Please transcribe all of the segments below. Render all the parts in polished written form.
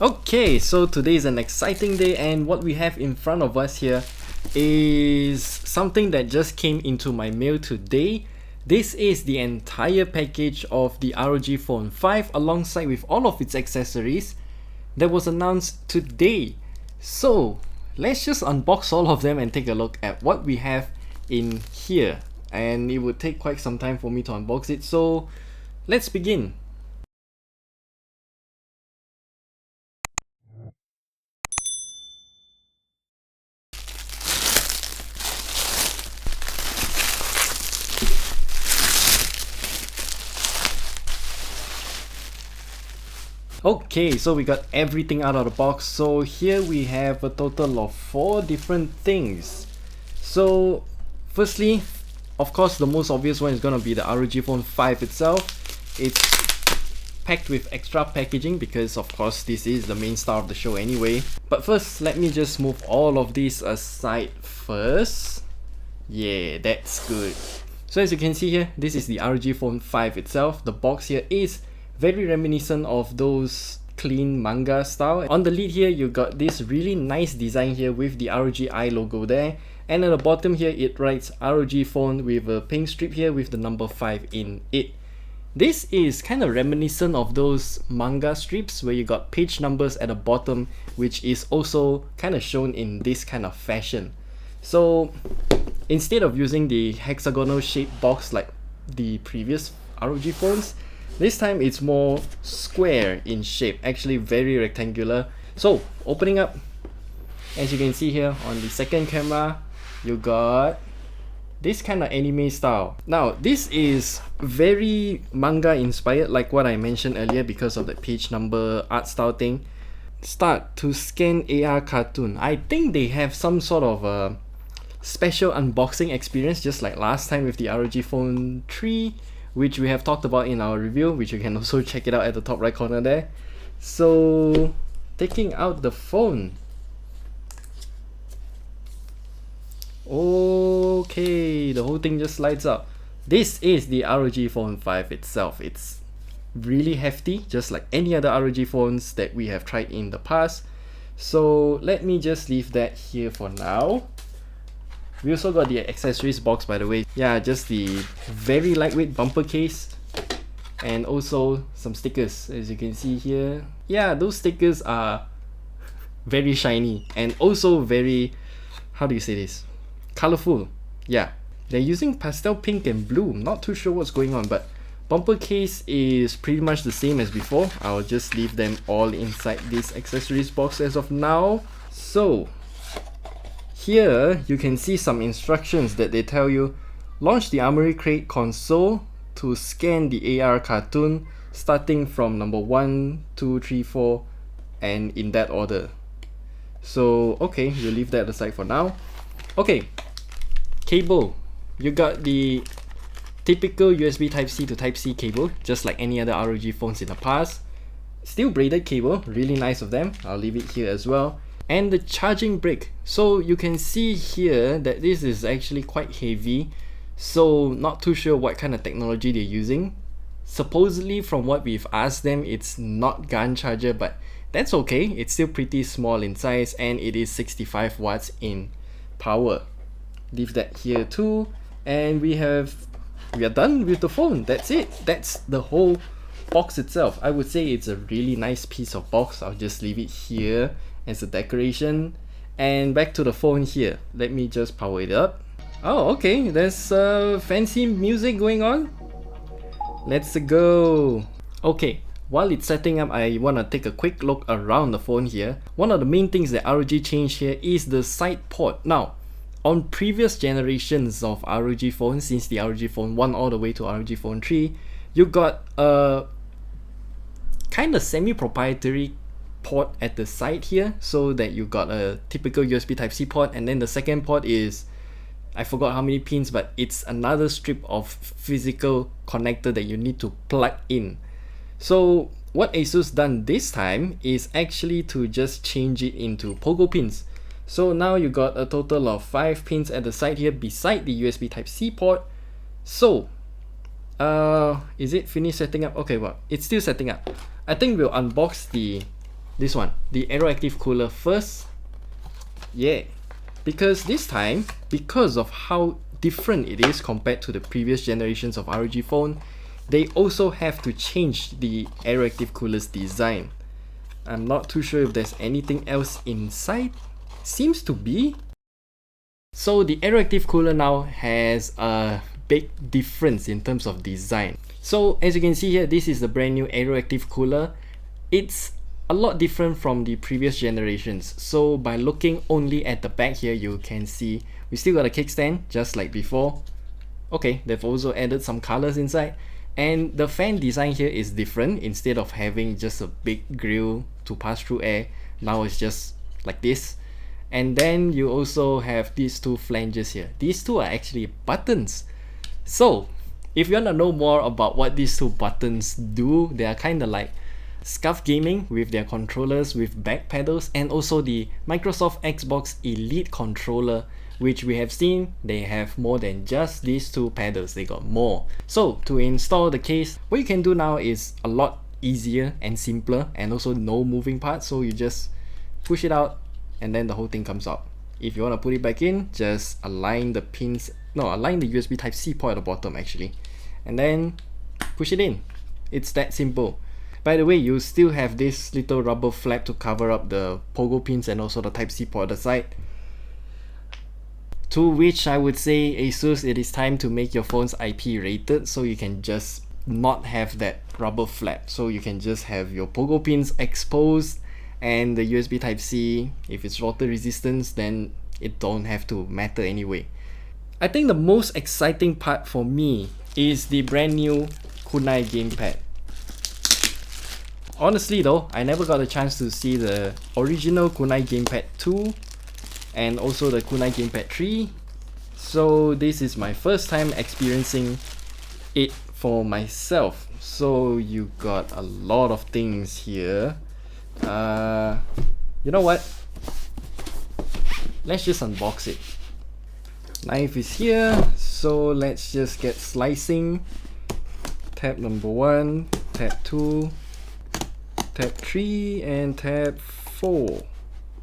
Okay, so today is an exciting day, and what we have in front of us here is something that just came into my mail today. This is the entire package of the ROG Phone 5 alongside with all of its accessories that was announced today. So let's just unbox all of them and take a look at what we have in here. And it would take quite some time for me to unbox it, so let's begin. Okay, so we got everything out of the box. So here we have a total of 4 different things. So firstly, of course, the most obvious one is going to be the ROG Phone 5 itself. It's packed with extra packaging because of course this is the main star of the show anyway. But first, let me just move all of these aside first. Yeah, that's good. So as you can see here, this is the ROG Phone 5 itself. The box here is very reminiscent of those clean manga style. On the lid here, you got this really nice design here with the ROG I logo there. And at the bottom here, it writes ROG Phone with a pink strip here with the number 5 in it. This is kind of reminiscent of those manga strips where you got page numbers at the bottom, which is also kind of shown in this kind of fashion. So instead of using the hexagonal shaped box like the previous ROG phones, this time it's more square in shape, actually very rectangular. So opening up, as you can see here on the second camera, you got this kind of anime style. Now this is very manga inspired, like what I mentioned earlier, because of the page number art style thing. Start to scan AR cartoon. I think they have some sort of a special unboxing experience, just like last time with the ROG Phone 3, which we have talked about in our review, which you can also check it out at the top right corner there. So taking out the phone. Okay, the whole thing just slides up. This is the ROG Phone 5 itself. It's really hefty, just like any other ROG phones that we have tried in the past. So let me just leave that here for now. We also got the accessories box, by the way. Yeah, just the very lightweight bumper case and also some stickers, as you can see here. Yeah, those stickers are very shiny and also very, how do you say this? Colorful. Yeah, they're using pastel pink and blue. Not too sure what's going on, but bumper case is pretty much the same as before. I'll just leave them all inside this accessories box as of now. So here you can see some instructions that they tell you: launch the Armory Crate console to scan the AR cartoon starting from number 1, 2, 3, 4 and in that order. So okay, we'll leave that aside for now. Okay, cable. You got the typical USB Type-C to Type-C cable, just like any other ROG phones in the past. Still braided cable, really nice of them. I'll leave it here as well. And the charging brick. So you can see here that this is actually quite heavy, so not too sure what kind of technology they're using. Supposedly, from what we've asked them, it's not GAN charger, but that's okay. It's still pretty small in size and it is 65 watts in power. Leave that here too, and we are done with the phone. That's it. That's the whole box itself. I would say it's a really nice piece of box. I'll just leave it here as a decoration. And back to the phone here. Let me just power it up. Oh, okay, there's fancy music going on. Let's go. Okay, while it's setting up, I want to take a quick look around the phone here. One of the main things that ROG changed here is the side port. Now, on previous generations of ROG phones, since the ROG Phone 1 all the way to ROG Phone 3, you got a kind of semi-proprietary port at the side here, so that you got a typical USB Type-C port, and then the second port is, I forgot how many pins, but it's another strip of physical connector that you need to plug in. So what ASUS done this time is actually to just change it into pogo pins. So now you got a total of 5 pins at the side here beside the USB Type-C port. So is it finished setting up? Okay, well, it's still setting up. I think we'll unbox the this one, the AeroActive Cooler first. Yeah, because this time, because of how different it is compared to the previous generations of ROG Phone, they also have to change the AeroActive Cooler's design. I'm not too sure if there's anything else inside. Seems to be. So the AeroActive Cooler now has a big difference in terms of design. So as you can see here, this is the brand new AeroActive Cooler. It's a lot different from the previous generations. So by looking only at the back here, you can see we still got a kickstand just like before. Okay, they've also added some colors inside. And the fan design here is different. Instead of having just a big grill to pass through air, now it's just like this. And then you also have these two flanges here. These two are actually buttons. So if you want to know more about what these two buttons do, they are kind of like SCUF Gaming with their controllers with back pedals, and also the Microsoft Xbox Elite controller, which we have seen they have more than just these two pedals, they got more. So to install the case, what you can do now is a lot easier and simpler, and also no moving parts. So you just push it out and then the whole thing comes out. If you want to put it back in, just align the pins, align the USB Type-C port at the bottom actually, and then push it in. It's that simple. By the way, you still have this little rubber flap to cover up the pogo pins and also the Type-C port at the side. To which I would say, ASUS, it is time to make your phones IP rated, so you can just not have that rubber flap. So you can just have your pogo pins exposed, and the USB Type-C, if it's water resistance, then it don't have to matter anyway. I think the most exciting part for me is the brand new Kunai Gamepad. Honestly though, I never got a chance to see the original Kunai Gamepad 2 and also the Kunai Gamepad 3. So this is my first time experiencing it for myself. So you got a lot of things here. You know what? Let's just unbox it. Knife is here, so let's just get slicing. Tab number 1, tab 2, tab 3, and tab 4.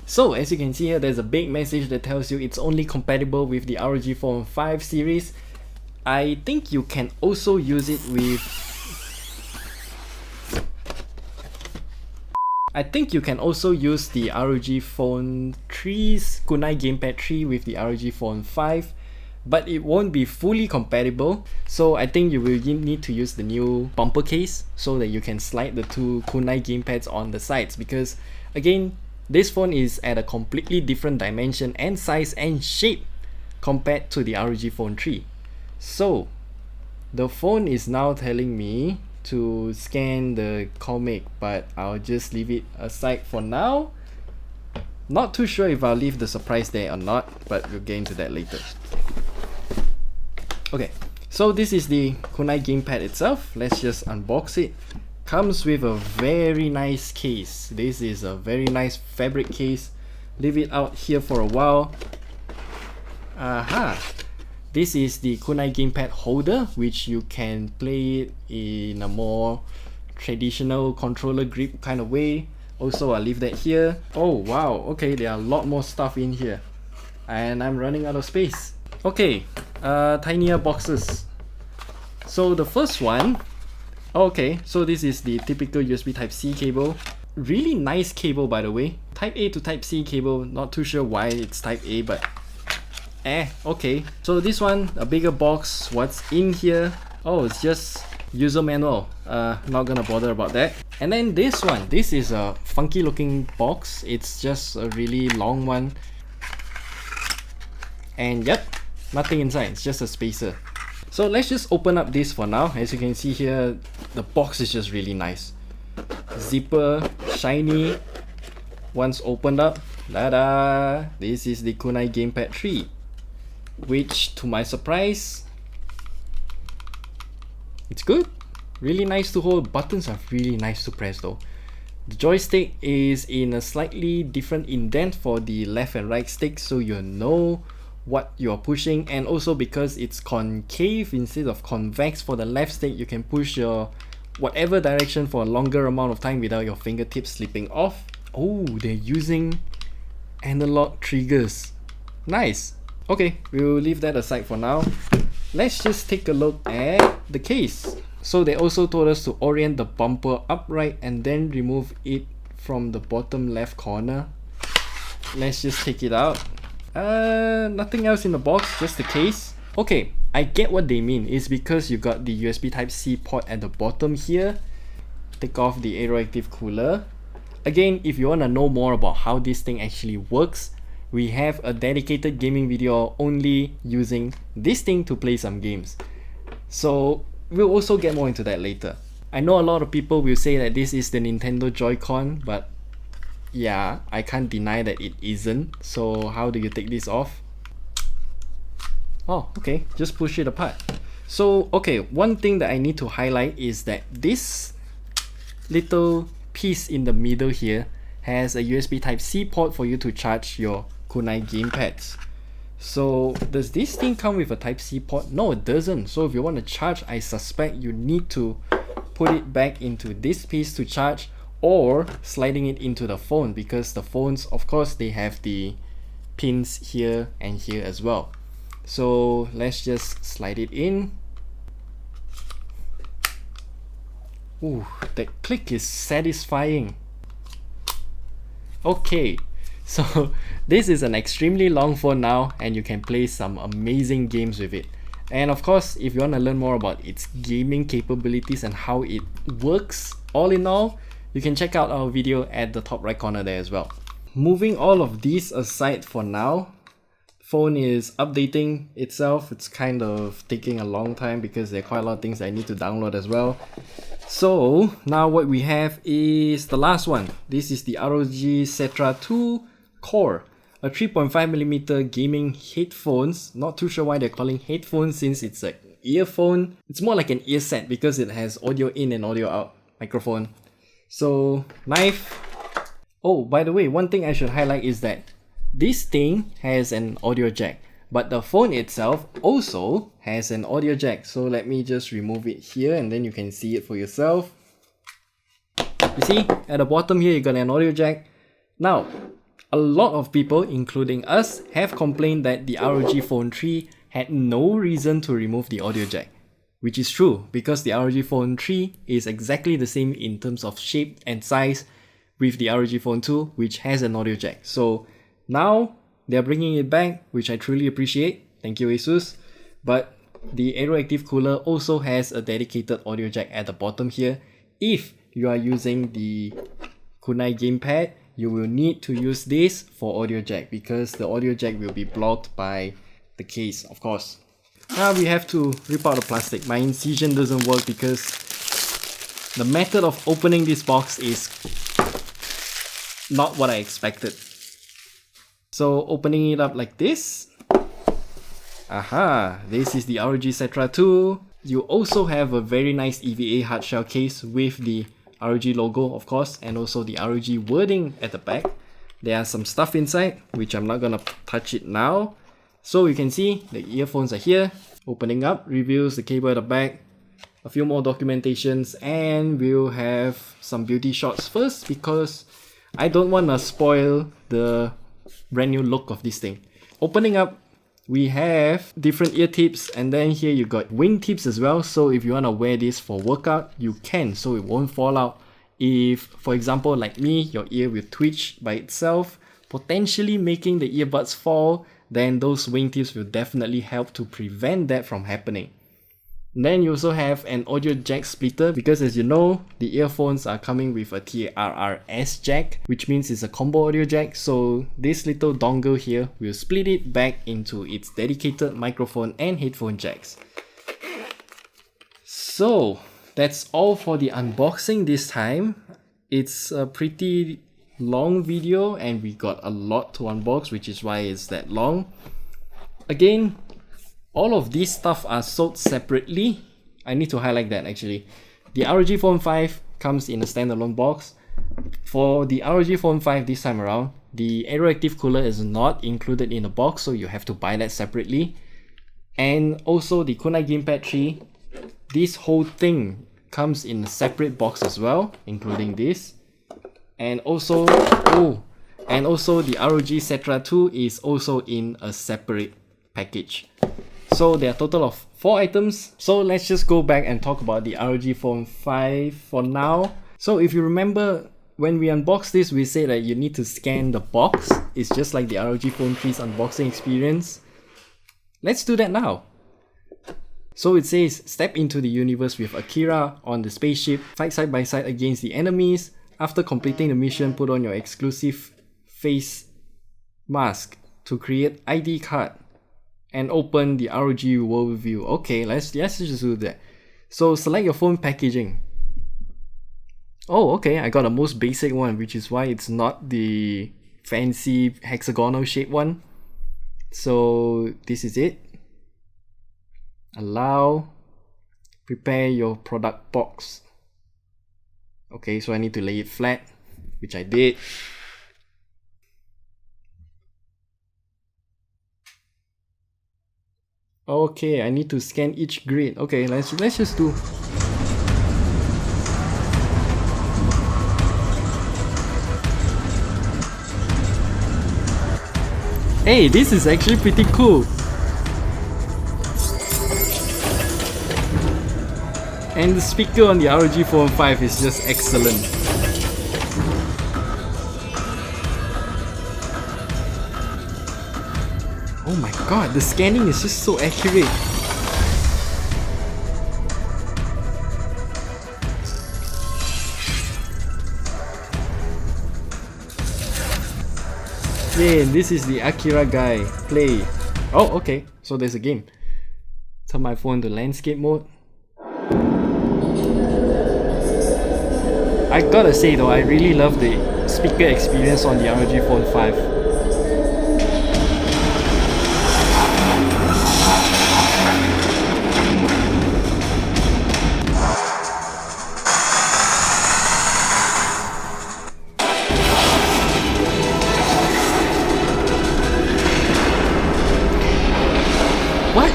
So as you can see here, there's a big message that tells you it's only compatible with the ROG Phone 5 series. I think you can also use it with use the ROG Phone 3's Kunai Gamepad 3 with the ROG Phone 5, but it won't be fully compatible. So I think you will need to use the new bumper case so that you can slide the two Kunai Gamepads on the sides, because again, this phone is at a completely different dimension and size and shape compared to the ROG Phone 3. So the phone is now telling me to scan the comic, but I'll just leave it aside for now. Not too sure if I'll leave the surprise there or not, but we'll get into that later. Okay, so this is the Kunai Gamepad itself. Let's just unbox it. Comes with a very nice case. This is a very nice fabric case. Leave it out here for a while. Aha! This is the Kunai Gamepad holder, which you can play it in a more traditional controller grip kind of way. Also, I'll leave that here. Oh wow, okay, there are a lot more stuff in here, and I'm running out of space. Okay, tinier boxes. So the first one, okay, so this is the typical USB Type-C cable. Really nice cable, by the way. Type A to Type-C cable, not too sure why it's Type A, but okay. So this one, a bigger box. What's in here? Oh, it's just user manual. Not gonna bother about that. And then this one, this is a funky looking box. It's just a really long one. And yep, nothing inside, it's just a spacer. So let's just open up this for now. As you can see here, the box is just really nice. Zipper, shiny. Once opened up, ta-da! This is the Kunai Gamepad 3, which to my surprise, it's good. Really nice to hold. Buttons are really nice to press though. The joystick is in a slightly different indent for the left and right stick, so you know what you're pushing. And also because it's concave instead of convex for the left stick, you can push your whatever direction for a longer amount of time without your fingertips slipping off. Oh, they're using analog triggers. Nice. Okay, we'll leave that aside for now. Let's just take a look at the case. So they also told us to orient the bumper upright and then remove it from the bottom left corner. Let's just take it out. Nothing else in the box, just the case. Okay, I get what they mean. It's because you got the USB Type-C port at the bottom here. Take off the AeroActive Cooler. Again, if you want to know more about how this thing actually works, we have a dedicated gaming video only using this thing to play some games. So we'll also get more into that later. I know a lot of people will say that this is the Nintendo Joy-Con, but yeah, I can't deny that it isn't. So how do you take this off? Oh, okay, just push it apart. So, okay, one thing that I need to highlight is that this little piece in the middle here has a USB Type-C port for you to charge your Kunai Gamepads. So does this thing come with a Type-C port? No, it doesn't. So if you want to charge, I suspect you need to put it back into this piece to charge, or sliding it into the phone, because the phones, of course, they have the pins here and here as well. So let's just slide it in. Ooh, that click is satisfying. Okay, so this is an extremely long phone now, and you can play some amazing games with it. And of course, if you want to learn more about its gaming capabilities and how it works, all in all, you can check out our video at the top right corner there as well. Moving all of these aside for now, phone is updating itself. It's kind of taking a long time because there are quite a lot of things I need to download as well. So now what we have is the last one. This is the ROG Cetra II Core, a 3.5mm gaming headphones. Not too sure why they're calling headphones since it's an earphone. It's more like an ear set because it has audio in and audio out microphone. So knife. Oh, by the way, one thing I should highlight is that this thing has an audio jack, but the phone itself also has an audio jack. So let me just remove it here and then you can see it for yourself. You see, at the bottom here, you got an audio jack. Now, a lot of people, including us, have complained that the ROG Phone 3 had no reason to remove the audio jack. Which is true, because the ROG Phone 3 is exactly the same in terms of shape and size with the ROG Phone 2, which has an audio jack. So now they're bringing it back, which I truly appreciate. Thank you, Asus. But the AeroActive Cooler also has a dedicated audio jack at the bottom here. If you are using the Kunai Gamepad, you will need to use this for audio jack because the audio jack will be blocked by the case, of course. Now we have to rip out the plastic. My incision doesn't work because the method of opening this box is not what I expected. So opening it up like this. Aha, this is the ROG Cetra II. You also have a very nice EVA hardshell case with the ROG logo, of course, and also the ROG wording at the back. There are some stuff inside, which I'm not gonna touch it now. So you can see the earphones are here. Opening up reveals the cable at the back, a few more documentations, and we'll have some beauty shots first because I don't want to spoil the brand new look of this thing. Opening up, we have different ear tips, and then here you got wing tips as well. So if you want to wear this for workout, you can, so it won't fall out. If, for example, like me, your ear will twitch by itself, potentially making the earbuds fall, then those wing tips will definitely help to prevent that from happening. Then you also have an audio jack splitter because, as you know, the earphones are coming with a TRRS jack, which means it's a combo audio jack. So this little dongle here will split it back into its dedicated microphone and headphone jacks. So that's all for the unboxing this time. It's a pretty long video and we got a lot to unbox, which is why it's that long. Again, all of these stuff are sold separately. I need to highlight that actually. The ROG Phone 5 comes in a standalone box. For the ROG Phone 5 this time around, the AeroActive Cooler is not included in the box, so you have to buy that separately. And also the Kunai Gamepad 3, this whole thing comes in a separate box as well, including this. And also, and also the ROG Cetra II is also in a separate package. So there are a total of 4 items. So let's just go back and talk about the ROG Phone 5 for now. So if you remember, when we unboxed this, we said that you need to scan the box. It's just like the ROG Phone 3's unboxing experience. Let's do that now. So it says, step into the universe with Akira on the spaceship, fight side by side against the enemies. After completing the mission, put on your exclusive face mask to create ID card and open the ROG World View. Okay, let's just do that. So select your phone packaging. Oh, okay, I got the most basic one, which is why it's not the fancy hexagonal shape one. So this is it. Allow, prepare your product box. Okay, so I need to lay it flat, which I did. Okay, I need to scan each grid. Okay, let's just do. Hey, this is actually pretty cool. And the speaker on the ROG Phone 5 is just excellent. Oh my god, the scanning is just so accurate. Yeah, this is the Akira guy. Play. Oh, okay. So there's a game. Turn my phone to landscape mode. I gotta say though, I really love the speaker experience on the ROG Phone 5. What?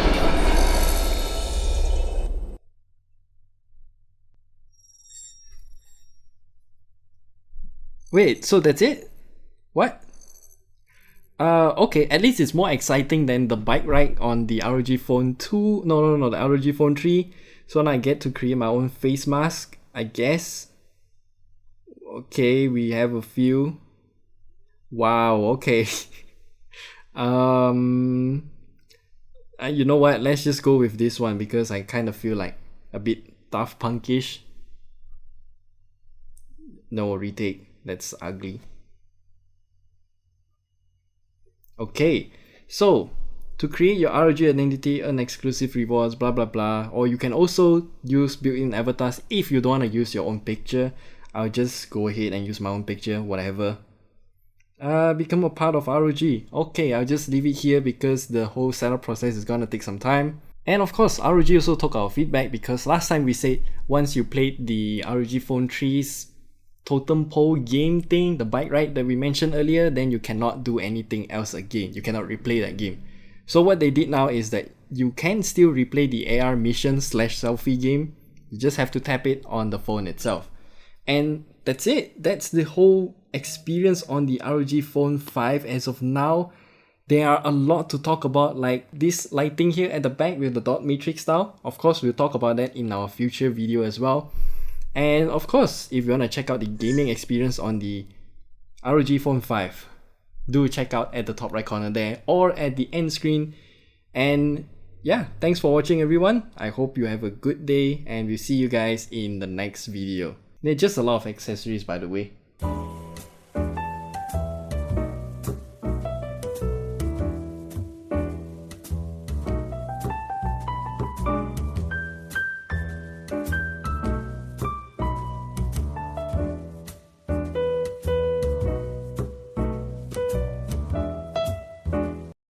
Wait, so that's it? What? Okay, at least it's more exciting than the bike ride on the ROG Phone 2. No, the ROG Phone 3. So now I get to create my own face mask, I guess. Okay, we have a few. Wow, okay. You know what? Let's just go with this one because I kind of feel like a bit Daft Punkish. No, retake. That's ugly. Okay, so to create your ROG identity, earn exclusive rewards, blah blah blah. Or you can also use built-in avatars if you don't want to use your own picture. I'll just go ahead and use my own picture, whatever. Become a part of ROG. Okay, I'll just leave it here because the whole setup process is gonna take some time. And of course, ROG also took our feedback because last time we said once you played the ROG Phone 3's totem pole game thing, the bike ride that we mentioned earlier, then you cannot do anything else again. You cannot replay that game. So what they did now is that you can still replay the AR mission / selfie game. You just have to tap it on the phone itself. And that's it. That's the whole experience on the ROG Phone 5 as of now. There are a lot to talk about, like this lighting here at the back with the dot matrix style. Of course, we'll talk about that in our future video as well. And of course, if you want to check out the gaming experience on the ROG Phone 5, do check out at the top right corner there or at the end screen. And yeah, thanks for watching everyone. I hope you have a good day and we'll see you guys in the next video. They're just a lot of accessories by the way.